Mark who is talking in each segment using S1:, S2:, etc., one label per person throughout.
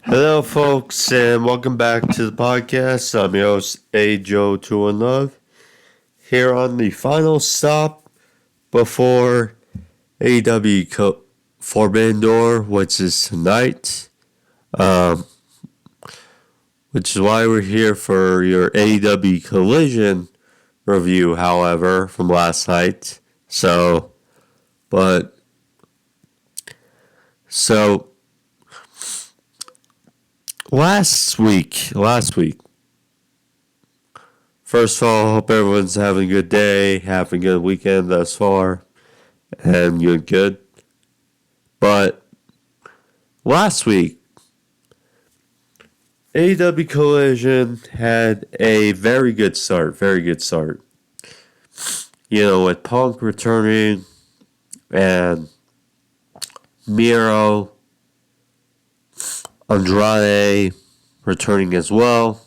S1: Hello, folks, and welcome back to the podcast. I'm your host, A. Joe 2 in Love, here on the final stop before AEW Forbidden Door, which is tonight. Which is why we're here for your AEW Collision review, however, from last night. So, last week. First of all, hope everyone's having a good day, having a good weekend thus far, and you're good. But last week, AEW Collision had a very good start. With Punk returning and Miro, Andrade returning as well.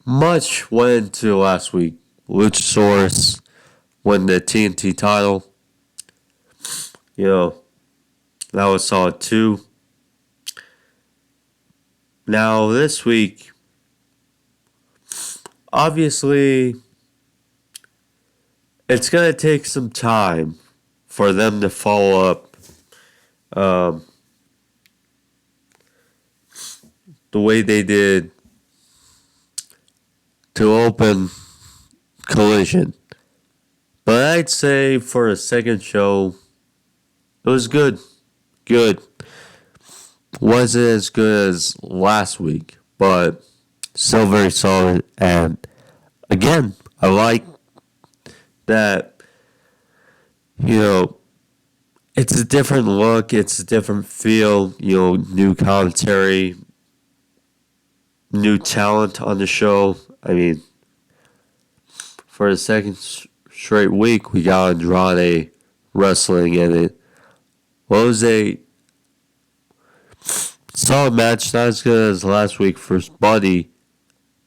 S1: Much went into last week. Luchasaurus won the TNT title. That was solid too. Now this week, obviously, it's going to take some time for them to follow up the way they did to open Collision. But I'd say for a second show, it was good. Wasn't as good as last week, but still very solid. And again, I like that, it's a different look, it's a different feel, new commentary, new talent on the show. I mean, for the second straight week, we got Andrade wrestling in it. Was a solid match, not as good as last week for Buddy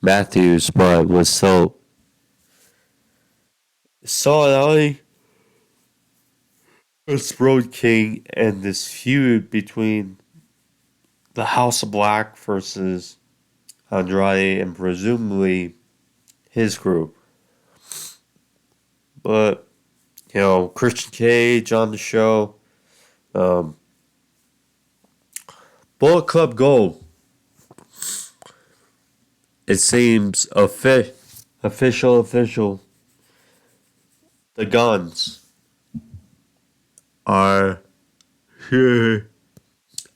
S1: Matthews, but was so solid. It's Road King and this feud between the House of Black versus Andrade and presumably his group. But, Christian Cage on the show. Bullet Club Gold. It seems official. The Guns are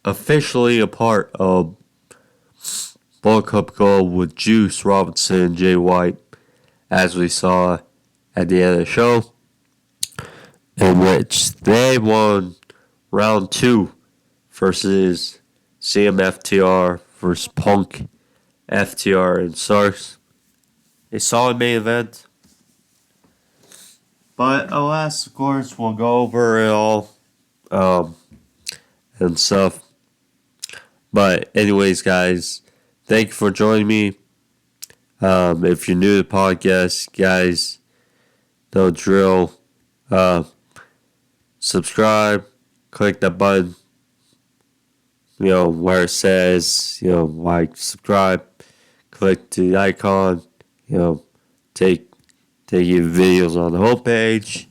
S1: officially a part of Bullet Club Gold with Juice Robinson and Jay White, as we saw at the end of the show, in which they won round 2 versus CMFTR versus Punk, FTR, and Sarks. A solid main event. But alas, of course, we'll go over it all and stuff. But anyways, guys, thank you for joining me. If you're new to the podcast, guys, no drill. Subscribe, click that button, where it says, like, subscribe, click the icon, take your videos on the homepage,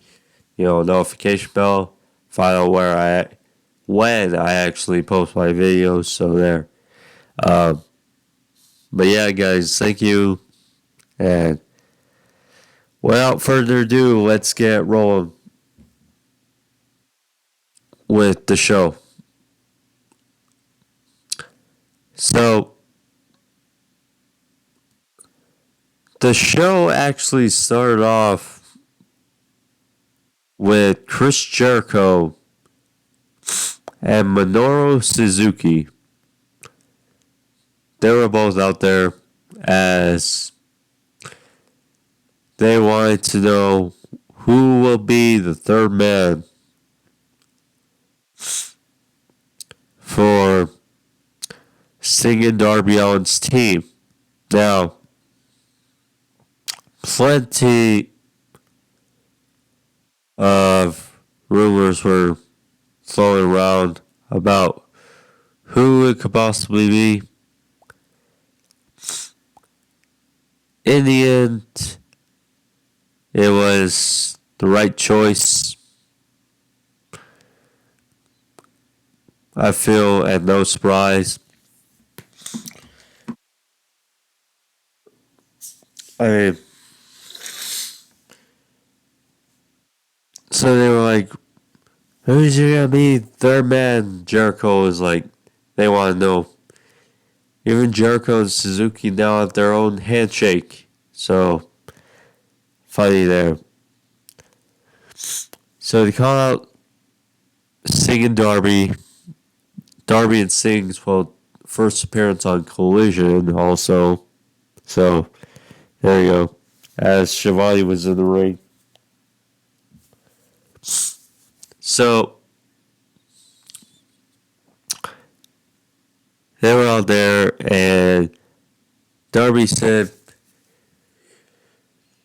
S1: notification bell, find out when I actually post my videos, so there. But yeah, guys, thank you, and without further ado, let's get rolling with the show. So, the show actually started off with Chris Jericho and Minoru Suzuki. They were both out there as they wanted to know who will be the third man for Sting and Darby Allin's team. Now, plenty of rumors were floating around about who it could possibly be. In the end, it was the right choice. I feel at no surprise. I mean, so they were like, who's you gonna be? Third man. Jericho is like, they want to know. Even Jericho and Suzuki now have their own handshake. So, funny there. So they call out Sting and Darby. Darby and Sting's, well, first appearance on Collision also. So, there you go. As Shivani was in the ring. So, they were out there, and Darby said,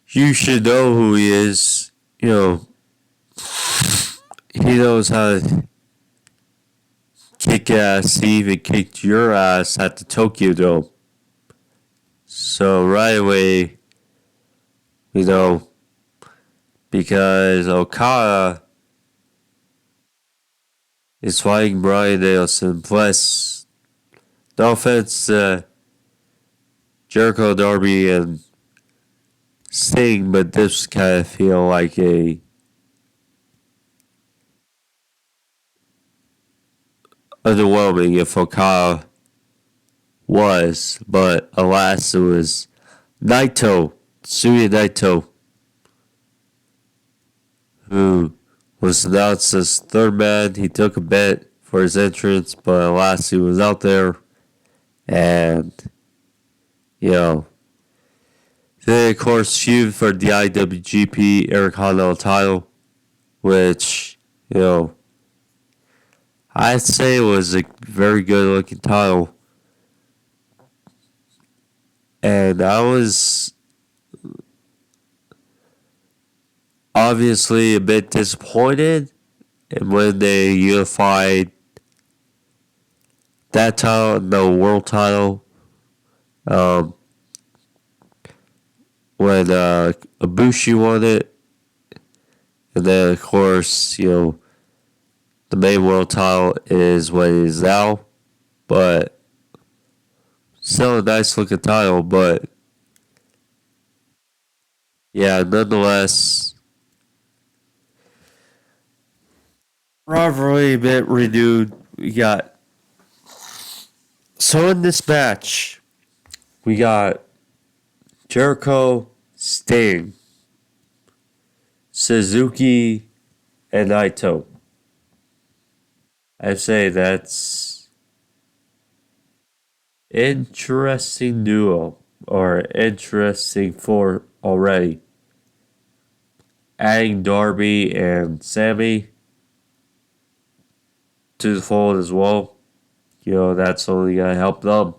S1: you should know who he is. You know, he knows how to kick ass. He even kicked your ass at the Tokyo Dome. So right away, you know, because Okada is fighting Bryan Danielson. Plus, no offense to Jericho, Darby, and Sting, but this kind of feel like a underwhelming if Okada was, but alas, it was Naito, Suya Naito, who was announced as third man. He took a bet for his entrance, but alas, he was out there, and, you know, then, of course, feud for the IWGP Eric Honda title, which, you know, I'd say was a very good looking title. And I was obviously a bit disappointed when they unified that title and the world title. When Ibushi won it. And then, of course, you know, the main world title is what it is now. But still a nice looking title. But yeah, nonetheless, rivalry a bit renewed. We got, so in this match, we got Jericho, Sting, Suzuki, and Naito. I say that's interesting duo, or interesting four already. Adding Darby and Sammy to the fold as well. You know, that's only going to help them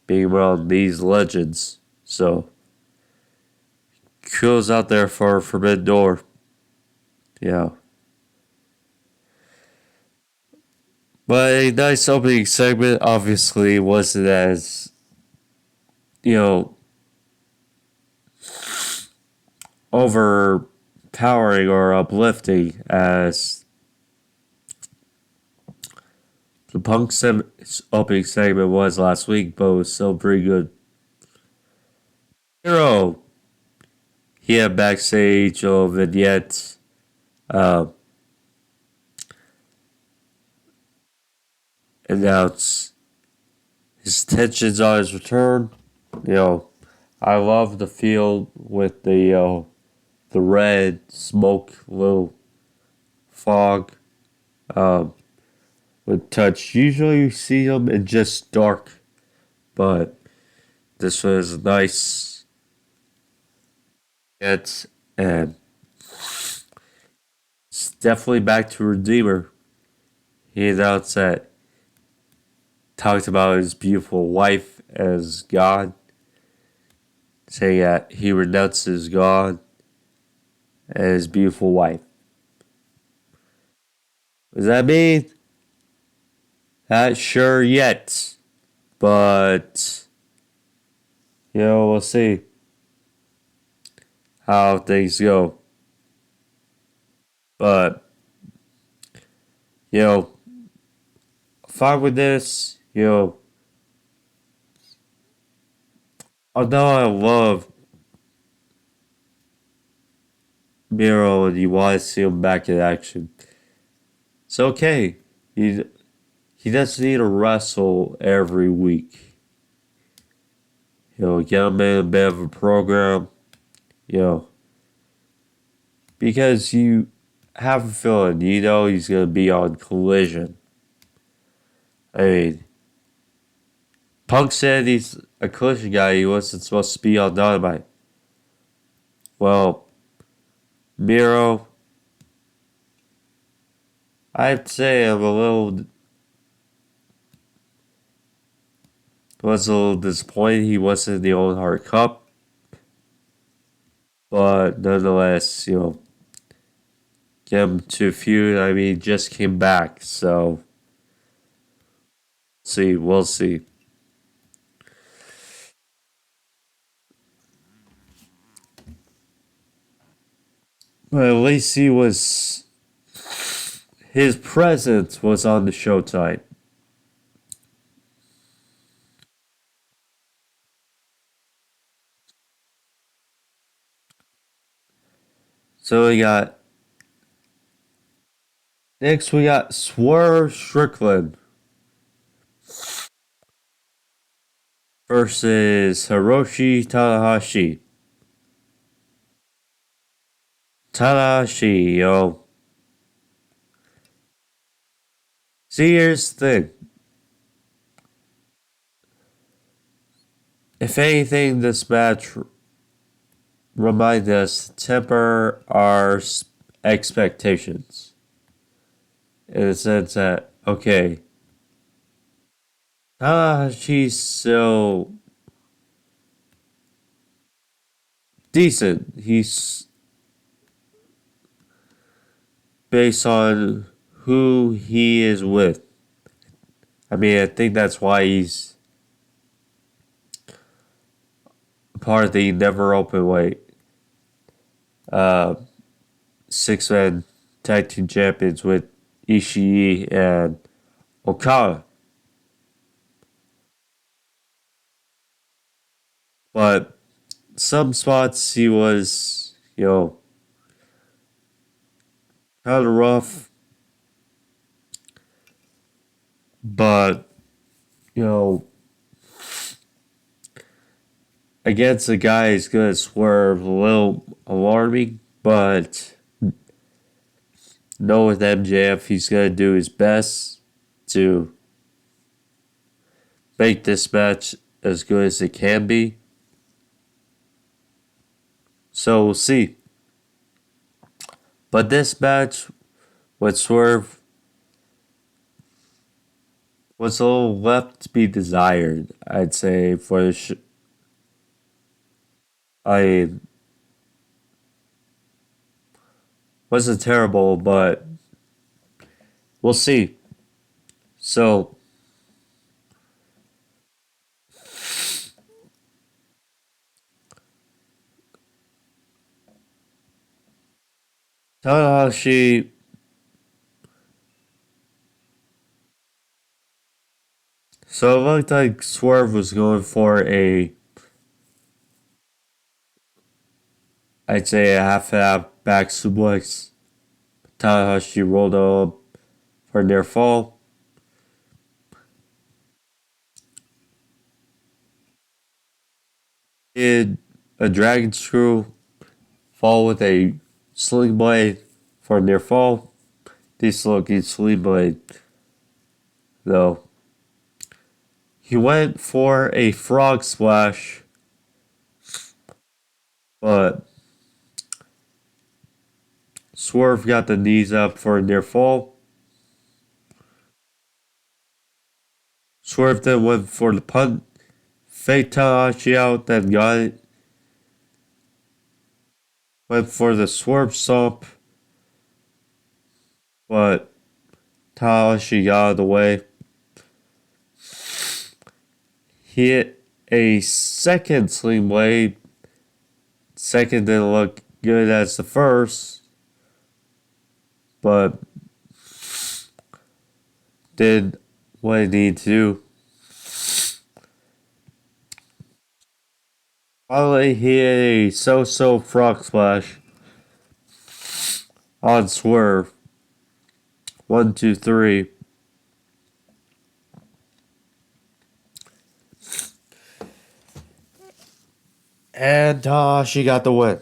S1: being around these legends. So, kudos out there for Forbidden Door. Yeah. But a nice opening segment obviously wasn't as, you know, overpowering or uplifting as the Punk opening segment was last week, but it was still pretty good. Hero, he had backstage vignette. Announce his intentions on his return. You know, I love the field with the red smoke, little fog. With touch, usually you see them in just dark, but this was nice. And it's definitely back to Redeemer. He announced that, talked about his beautiful wife as God, saying that he renounces God and his beautiful wife. What does that mean? Not sure yet, but we'll see how things go. But you know, fine with this. Although I love Miro and you want to see him back in action, it's okay. He doesn't need to wrestle every week. Get him in a bit of a program. You know, because you have a feeling, he's gonna be on Collision. I mean, Punk said he's a Collision guy. He wasn't supposed to be on Dynamite. Well, Miro, I'd say was a little disappointed he wasn't in the Owen Hart Cup, but nonetheless, get him to a feud. I mean, just came back, so we'll see. But at least his presence was on the Showtime. So next we got Swerve Strickland versus Hiroshi Tanahashi. Tanahashi, yo. See, here's the thing. If anything, this match reminds us to temper our expectations. In the sense that, okay, Tanahashi's so decent. He's based on who he is with. I mean, I think that's why he's part of the never open weight 6-man tag team champions with Ishii and Okada. But some spots he was, kind of rough. But, against a guy who's going to swerve, a little alarming. But, know with MJF, he's going to do his best to make this match as good as it can be. So we'll see. But this match with Swerve was a little left to be desired, I'd say, for the I mean, wasn't terrible, but we'll see. So, Tanahashi, so it looked like Swerve was going for I'd say a half back suplex. Tanahashi rolled up for a near fall. Did a dragon screw, fall with a sling blade for a near fall. Decent looking sling blade, though. He went for a frog splash, but Swerve got the knees up for a near fall. Swerve then went for the punt, faked Tanahashi out, then got it. Went for the Swerve stomp, but Tanahashi got out of the way. He hit a second sling blade. Second didn't look good as the first, but did what it needed to do. Finally, he hit a so-so frog splash on Swerve. 1, 2, 3. And she got the win.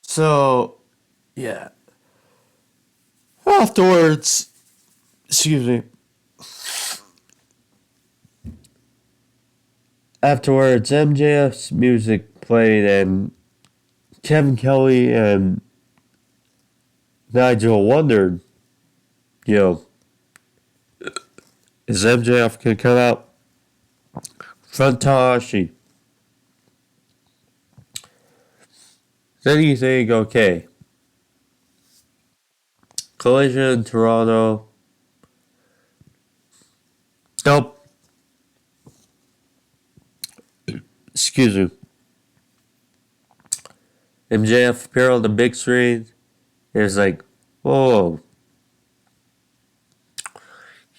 S1: So, yeah. Afterwards, excuse me. Afterwards, MJF's music played, and Kevin Kelly and Nigel wondered, is MJF going to come out front Tanahashi? Then you think, okay, Collision, Toronto. Nope. Excuse me. MJF appeared on the big screen. It was like, whoa.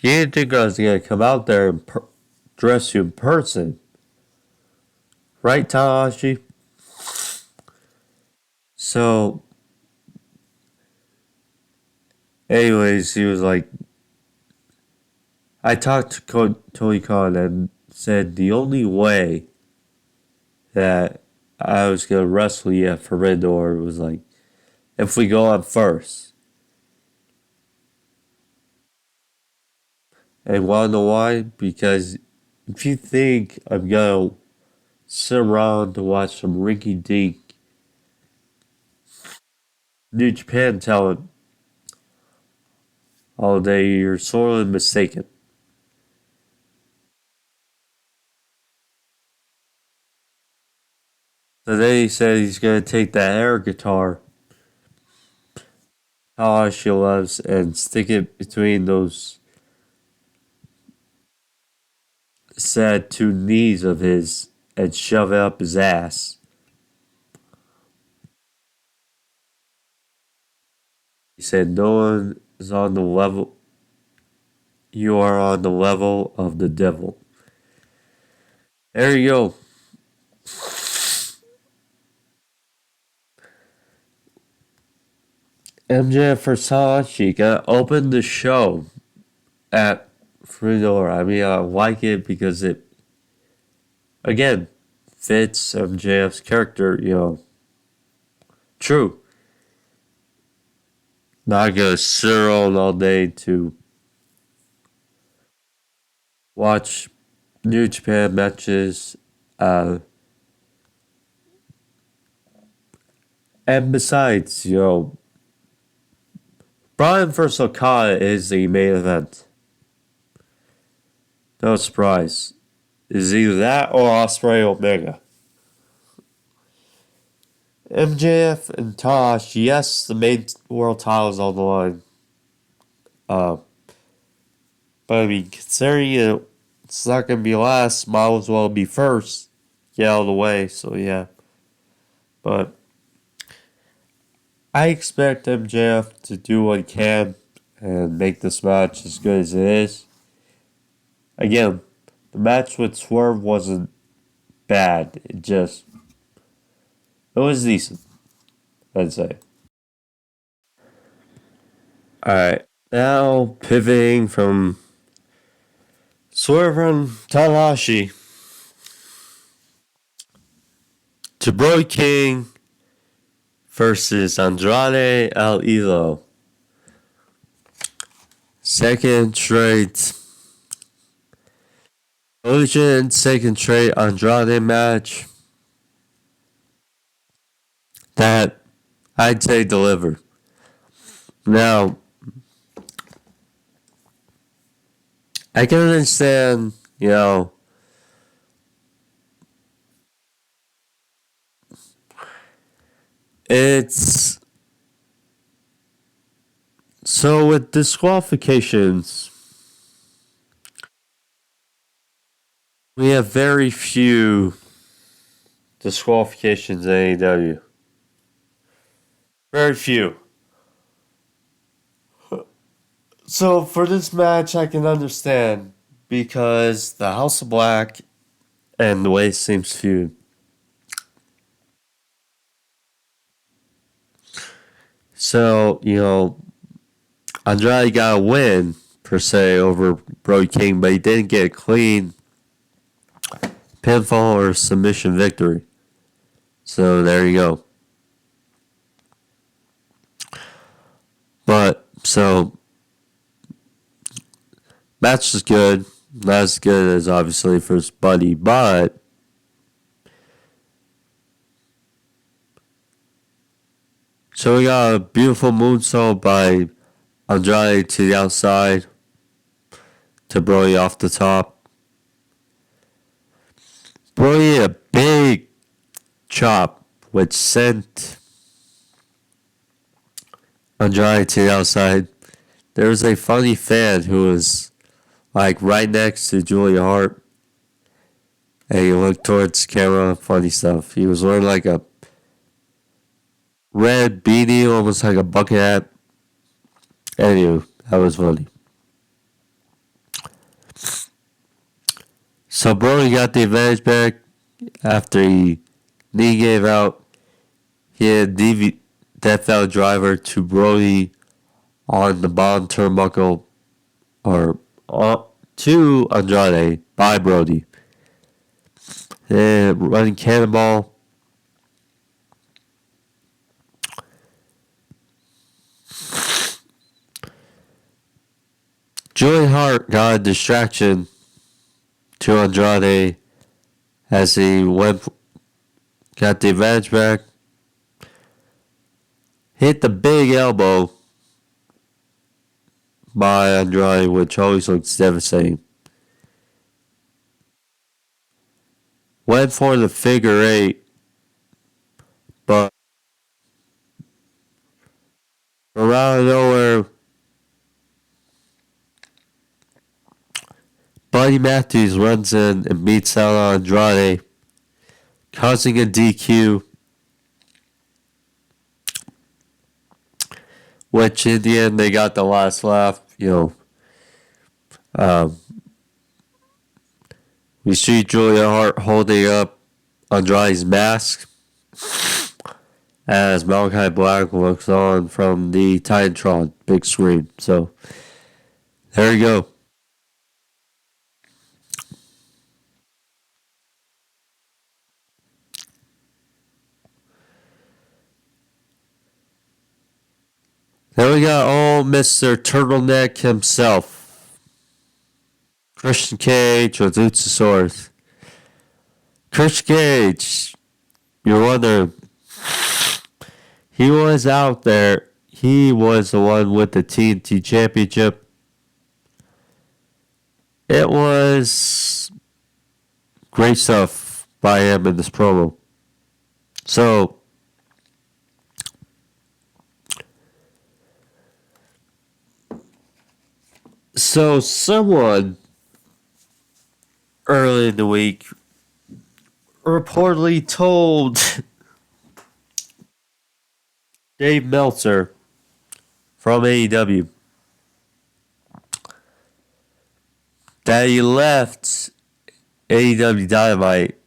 S1: You didn't think I was going to come out there and dress you in person. Right, Tanahashi? So, anyways, he was like, I talked to Tony Khan and said the only way that I was going to wrestle you at Forbidden Door was like, if we go on first. And want to know why? Because if you think I'm going to sit around to watch some rinky dink New Japan talent all day, you're sorely mistaken. So then he said he's going to take that air guitar Tanahashi loves and stick it between those sad two knees of his and shove it up his ass. He said, no one is on the level. You are on the level of the devil. There you go. MJF for Tanahashi gonna open the show at Fedora. I mean, I like it because it, again, fits MJF's character, True. Not gonna sit around all day to watch New Japan matches. And besides, Bryan vs. Okada is the main event. No surprise. It's either that or Ospreay Omega. MJF and Tosh, yes, the main world title is on the line. But I mean, considering it's not going to be last, might as well be first. Get out of the way, so yeah. But I expect MJF to do what he can and make this match as good as it is. Again, the match with Swerve wasn't bad. It was decent, I'd say. Alright, now pivoting from Swerve and Tanahashi to Brody King versus Andrade El Idolo. Second straight Collision, second straight Andrade match that I'd say delivered. Now, I can understand, it's so with disqualifications. We have very few disqualifications in AEW. Very few. So for this match, I can understand because the House of Black and the way it seems feud. So, Andrade got a win, per se, over Brody King, but he didn't get a clean pinfall or submission victory. So there you go. Match is good. Not as good as obviously for his buddy, but so we got a beautiful moonsault by Andrade to the outside to Brody off the top. Brody a big chop which sent Andrade to the outside. There was a funny fan who was like right next to Julia Hart, and he looked towards the camera. Funny stuff. He was wearing like a red beanie, almost like a bucket hat. Anyway, that was funny. So Brody got the advantage back after he knee gave out. He had death out driver to Brody on the bottom turnbuckle, or to Andrade by Brody. And running cannonball. Julian Hart got a distraction to Andrade as he got the advantage back. Hit the big elbow by Andrade, which always looks devastating. Went for the figure eight, but from out of nowhere, Buddy Matthews runs in and beats out on Andrade, causing a DQ, which in the end they got the last laugh. We see Julia Hart holding up Andrade's mask as Malachi Black looks on from the Titantron big screen. So there you go. Then we got Mr. Turtleneck himself, Christian Cage with Luchasaurus. Christian Cage, you're wondering, he was out there. He was the one with the TNT Championship. It was great stuff by him in this promo. So someone early in the week reportedly told Dave Meltzer from AEW that he left AEW Dynamite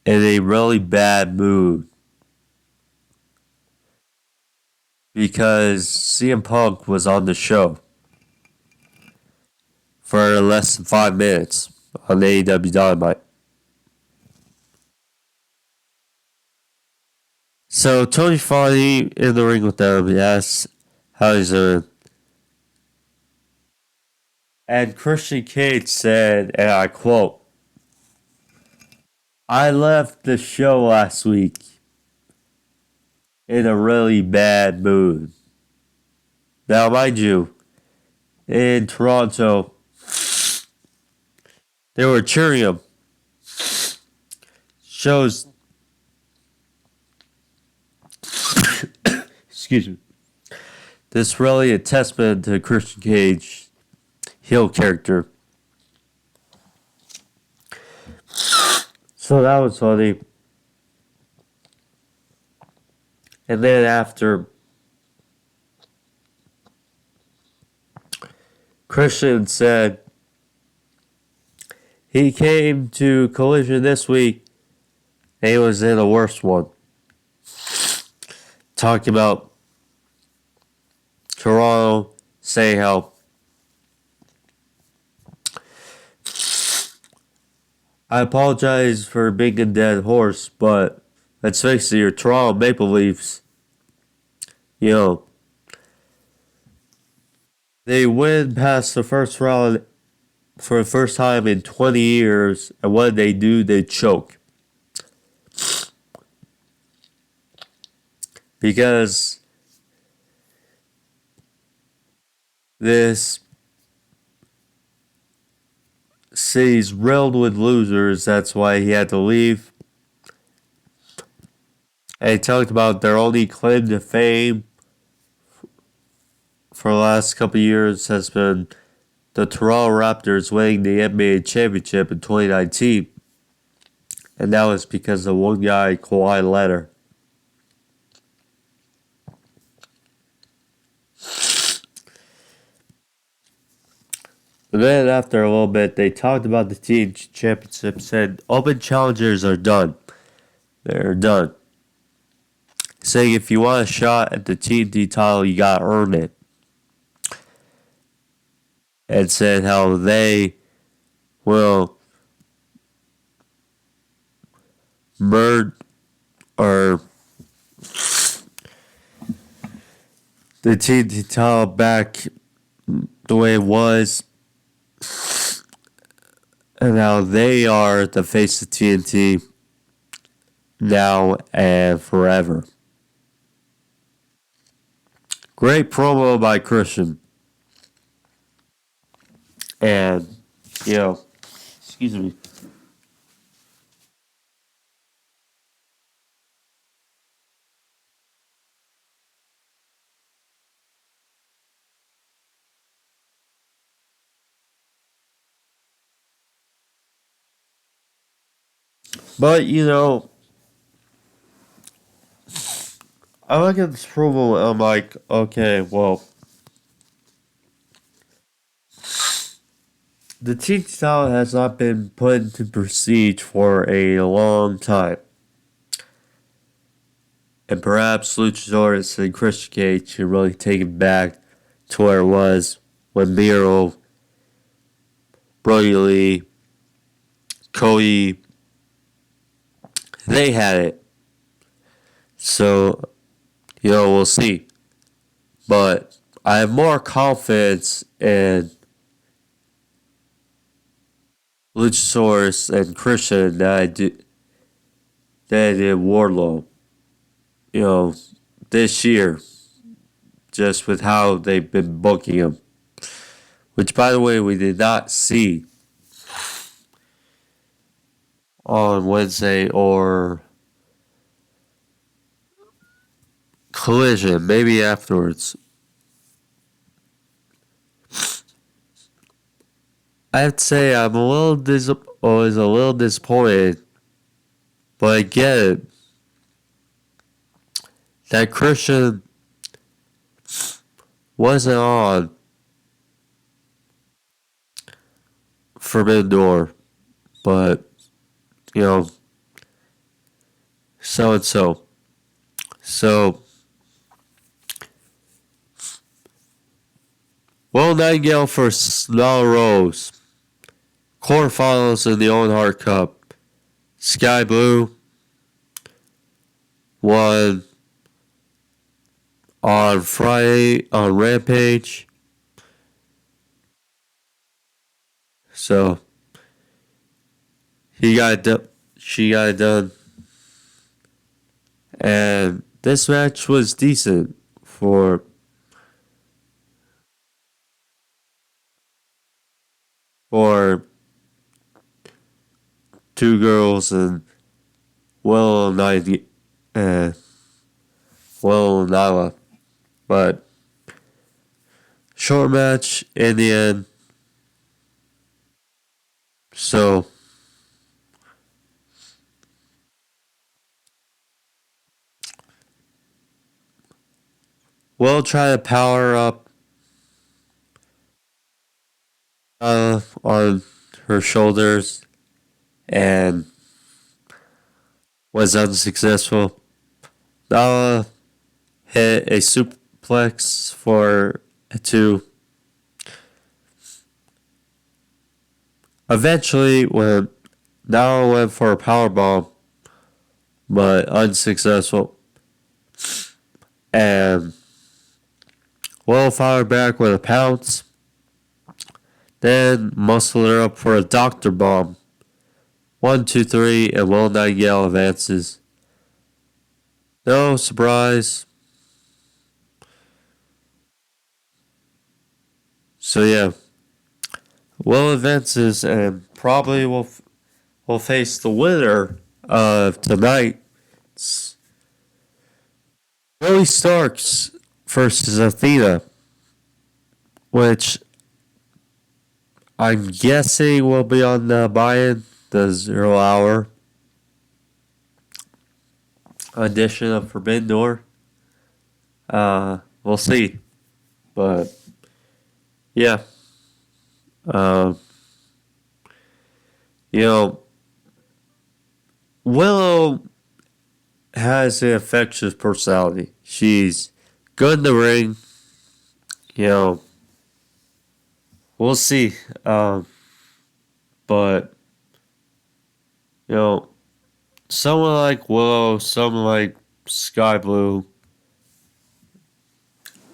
S1: in a really bad mood because CM Punk was on the show for less than 5 minutes on AEW Dynamite. So Tony Schiavone in the ring with them, he asks how he's doing. And Christian Cage said, and I quote, "I left the show last week in a really bad mood." Now, mind you, in Toronto, they were cheering him. Shows, excuse me, this really a testament to Christian Cage heel character. So that was funny. And then after Christian said he came to Collision this week and he was in the worst one. Talking about Toronto, saying how I apologize for being a dead horse, but let's face it, your Toronto Maple Leafs, you know, they win past the first round for the first time in 20 years, and what they do, they choke. Because this city's riddled with losers, that's why he had to leave. And he talked about their only claim to fame for the last couple of years has been the Toronto Raptors winning the NBA championship in 2019. And that was because of one guy, Kawhi Leonard. But then after a little bit, they talked about the team championship, said open challengers are done. They're done. Saying if you want a shot at the TNT title, you gotta earn it. And said how they will merge or the TNT title back the way it was, and how they are the face of TNT now and forever. Great promo by Christian. And, excuse me. But, I look at this promo and I'm like, okay, well, the TNT title has not been put into prestige for a long time. And perhaps Luchasaurus and Christian Cage can really take it back to where it was when Miro, Brody Lee, Cody, they had it. So, we'll see. But I have more confidence in Luchasaurus and Christian than I did Wardlow. This year, just with how they've been booking him. Which, by the way, we did not see on Wednesday or Collision, maybe afterwards. I have to say I'm was a little disappointed, but I get it. That Christian wasn't on Forbidden Door, but so and so. So, Nightingale for Nyla Rose. Quarterfinals in the Owen Hart Cup. Sky Blue won on Friday on Rampage. So she got it done. And this match was decent for two girls and Willow and Nyla. But short match in the end. So Will try to power up on her shoulders and was unsuccessful. Nyla hit a suplex for a 2. Eventually, when Nyla went for a powerbomb, but unsuccessful. And Willow fired back with a pounce. Then muscled her up for a doctor bomb. 1, 2, 3, and Willow Nightingale advances. No surprise. So yeah, Willow advances and probably will face the winner of tonight. Billy Starks versus Athena, which I'm guessing will be on the buy-in, the 0 hour edition of Forbidden Door. We'll see. But yeah. Um, you know, Willow has an infectious personality. She's good in the ring. You know, we'll see. But, you know, someone like Willow, someone like Sky Blue,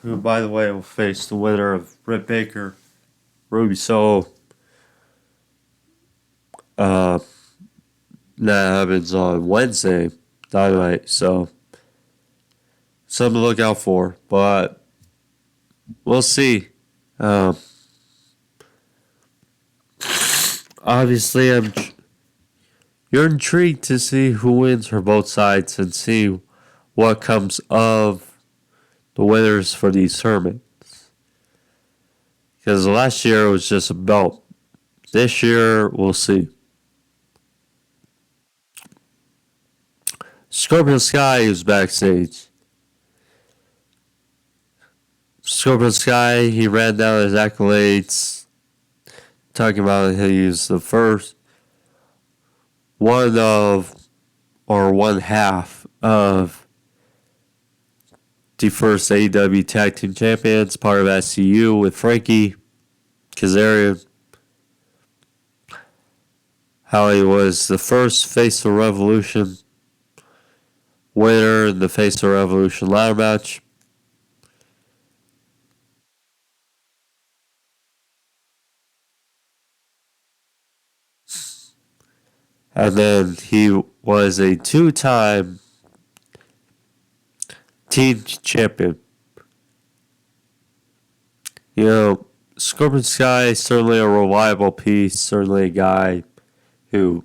S1: who, by the way, will face the winner of Britt Baker, Ruby Soho. That happens on Wednesday, Dynamite. So, something to look out for. But we'll see. Obviously, you're intrigued to see who wins for both sides and see what comes of the winners for these tournaments. Because last year it was just a belt. This year, we'll see. Scorpio Sky is backstage. Scorpio Sky, he ran down his accolades, talking about how he's the first one half of the first AEW Tag Team Champions, part of SCU with Frankie Kazarian. How he was the first Face of Revolution winner in the Face of Revolution ladder match. And then he was a 2-time team champion. You know, Scorpion Sky is certainly a reliable piece, certainly a guy who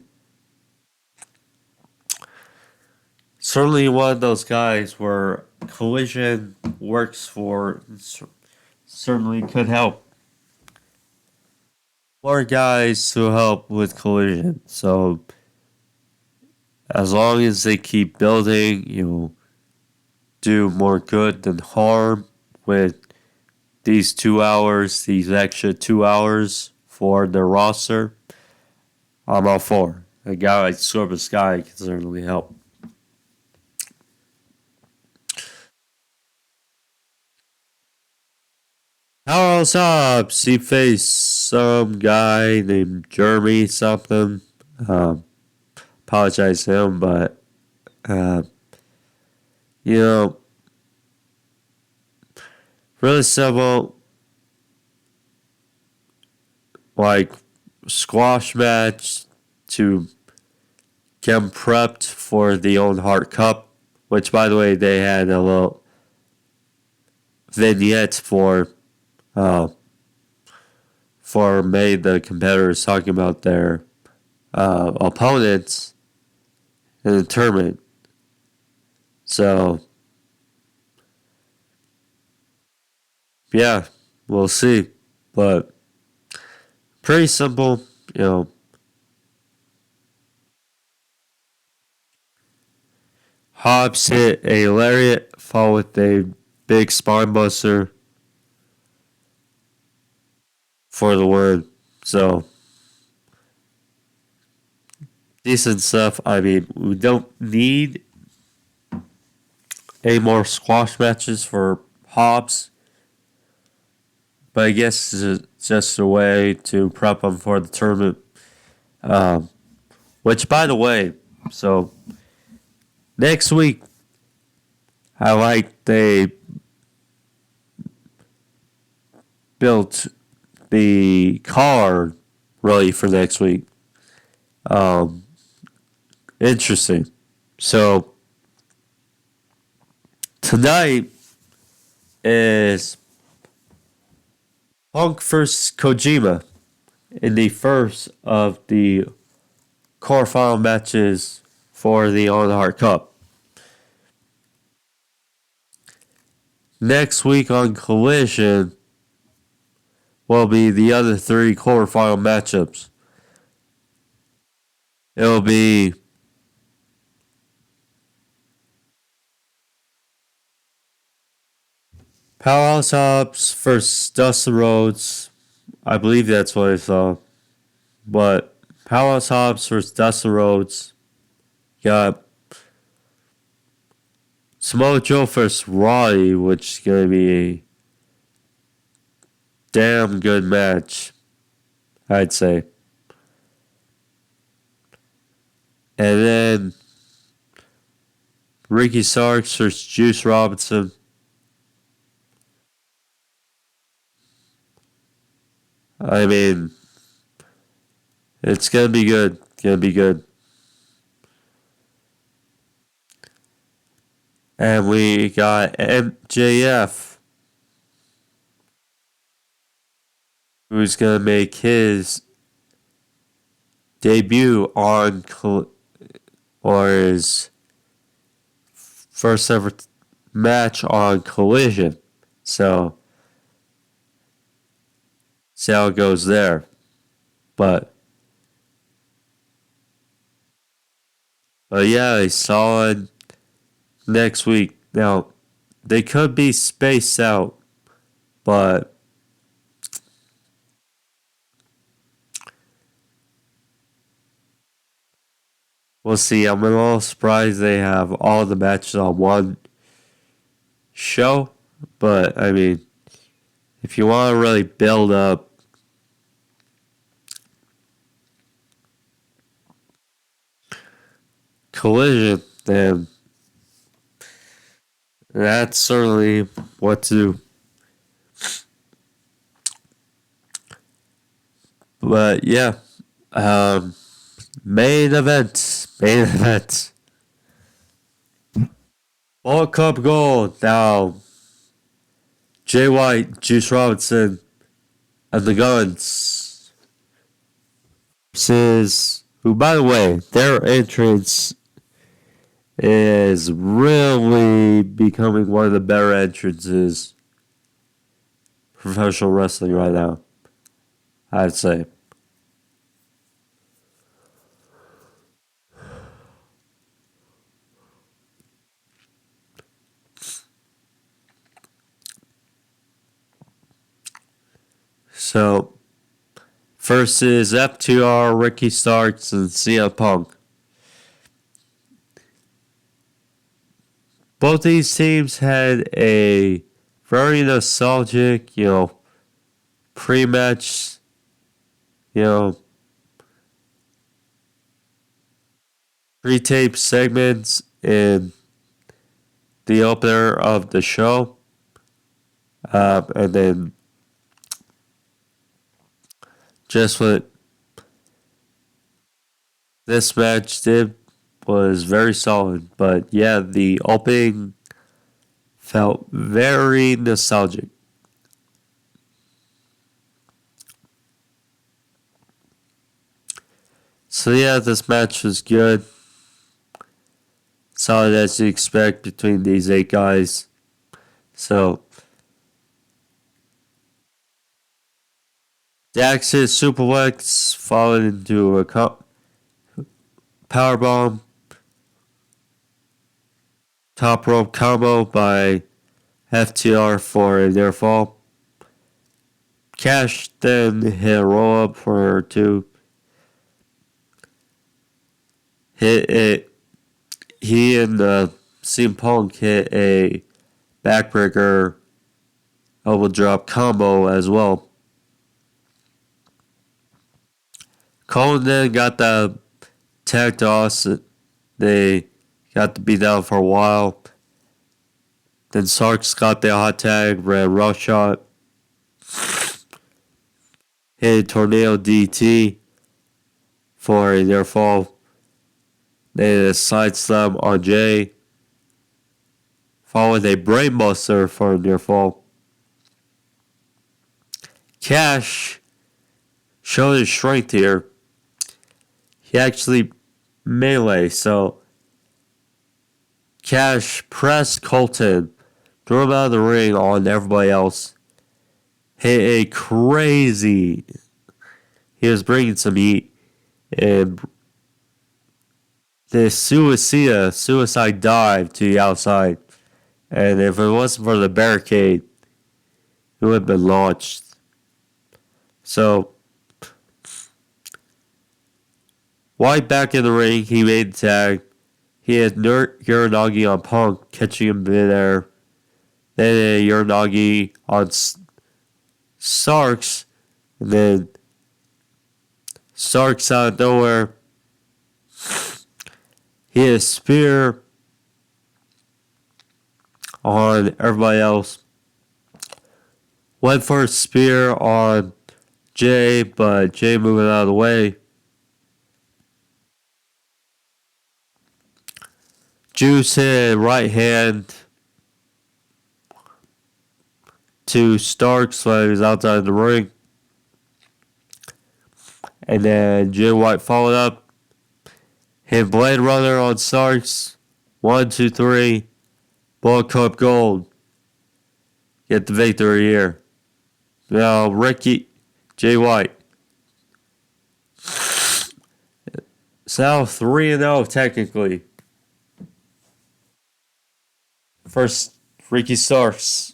S1: certainly one of those guys where Collision works for, certainly could help more guys to help with Collision. So as long as they keep building, you'll do more good than harm with these 2 hours, these extra 2 hours for their roster. I'm all for. A guy like Scorpio Sky can certainly help. Powerhouse Hobbs, he faced some guy named Jeremy something. Apologize to him, but you know, really simple, like squash match to get him prepped for the Own Heart Cup, which, by the way, they had a little vignette for made the competitors talking about their opponents in the tournament. So, yeah, we'll see. But pretty simple, you know. Hobbs hit a lariat, followed with a big spine buster for the win. So, decent stuff. I mean, we don't need any more squash matches for Hobbs, but I guess it's just a way to prep him for the tournament. Which, by the way, so next week, I like they built the card really for next week. Interesting. So tonight is Punk vs. Kojima in the first of the quarterfinal matches for the On Heart Cup. Next week on Collision will be the other three quarterfinal matchups. It'll be Powerhouse Hobbs versus Dustin Rhodes. I believe that's what I saw. But Powerhouse Hobbs versus Dustin Rhodes. Got Samoa Joe versus Roddy, which is going to be a damn good match, I'd say. And then Ricky Starks versus Juice Robinson. I mean, it's going to be good. It's going to be good. And we got MJF, who's going to make his debut on, or his first ever match on Collision. So, see how it goes there. But yeah, a solid next week. Now, they could be spaced out, but we'll see. I'm a little surprised they have all the matches on one show. But, I mean, if you want to really build up Collision, then that's certainly what to do. But yeah, main event. Bullet Cup Gold now. Jay White, Juice Robinson, and the Guns versus, who, by the way, their entrance is really becoming one of the better entrances in professional wrestling right now, I'd say. So, first is FTR, Ricky Starks, and CM Punk. Both these teams had a very nostalgic, pre-match, pre-tape segments in the opener of the show. And then just what this match did was very solid. But yeah, the opening felt very nostalgic. So yeah, this match was good. Solid as you expect between these 8 guys. So Dax hit superplex, followed into a powerbomb. Top rope combo by FTR for a near fall. Cash then hit a roll up for 2. Hit it. He and CM Punk hit a backbreaker elbow drop combo as well. Colin then got the tag toss. They got to be down for a while. Then Sarks got the hot tag, ran rough shot. Hit a tornado DT for a near fall. Then a side slam on Jay. Followed a brainbuster for a near fall. Cash showed his strength here. He actually melee, so Cash pressed Colton, threw him out of the ring on everybody else. Hit a crazy. He was bringing some heat, and the suicide dive to the outside. And if it wasn't for the barricade, it would have been launched. So, White back in the ring, he made the tag. He had Uranagi on Punk, catching him midair. Then a Uranagi on Sarks. And then Sarks out of nowhere. He had a spear on everybody else. Went for a spear on Jay, but Jay moving out of the way. Juice hit a right hand to Starks when he was outside the ring. And then Jay White followed up. Hit Blade Runner on Starks. 1, 2, 3. Bullet Club Gold. Get the victory here. Now, Jay White. It's now 3-0 technically. First, Ricky Starks.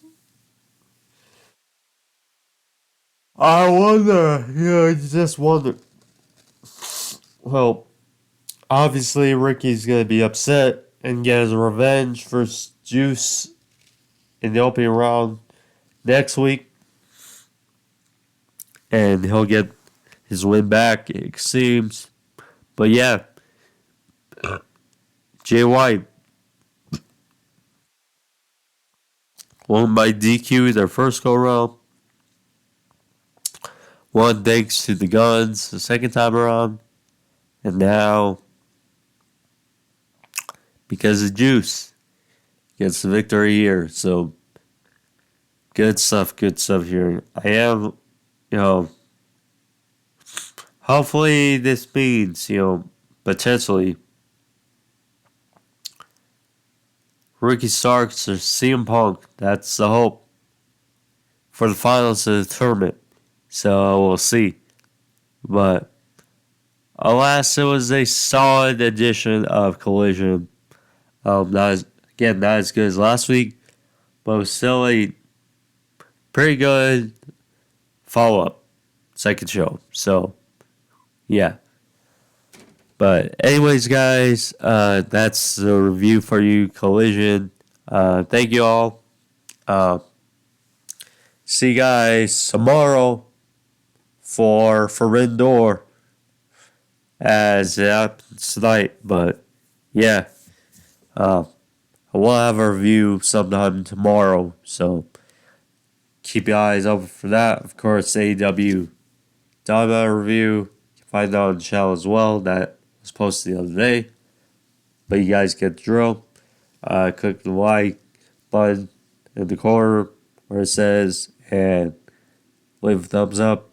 S1: I wonder. I just wonder. Well, obviously Ricky's going to be upset and get his revenge for Juice in the opening round next week. And he'll get his win back, it seems. But yeah, Jay White won by DQ their first go round. One thanks to the Guns the second time around. And now, because of Juice, gets the victory here. So, good stuff here. I am, hopefully this means, potentially Ricky Starks or CM Punk. That's the hope for the finals of the tournament. So we'll see. But alas, it was a solid edition of Collision. Not as good as last week, but it was still a pretty good follow-up second show. So, yeah. But anyways, guys, that's the review for you, Collision. Thank you all. See you guys tomorrow for Forbidden Door as it happens tonight. But yeah, I will have a review sometime tomorrow. So keep your eyes open for that. Of course, AEW Dynamite review. You can find that on the channel as well. That was posted the other day. But you guys get the drill. Click the like button in the corner where it says and leave a thumbs up.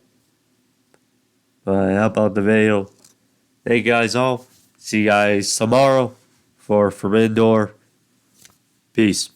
S1: Help out the video. Thank you guys all. See you guys tomorrow for Forbidden Door. Peace.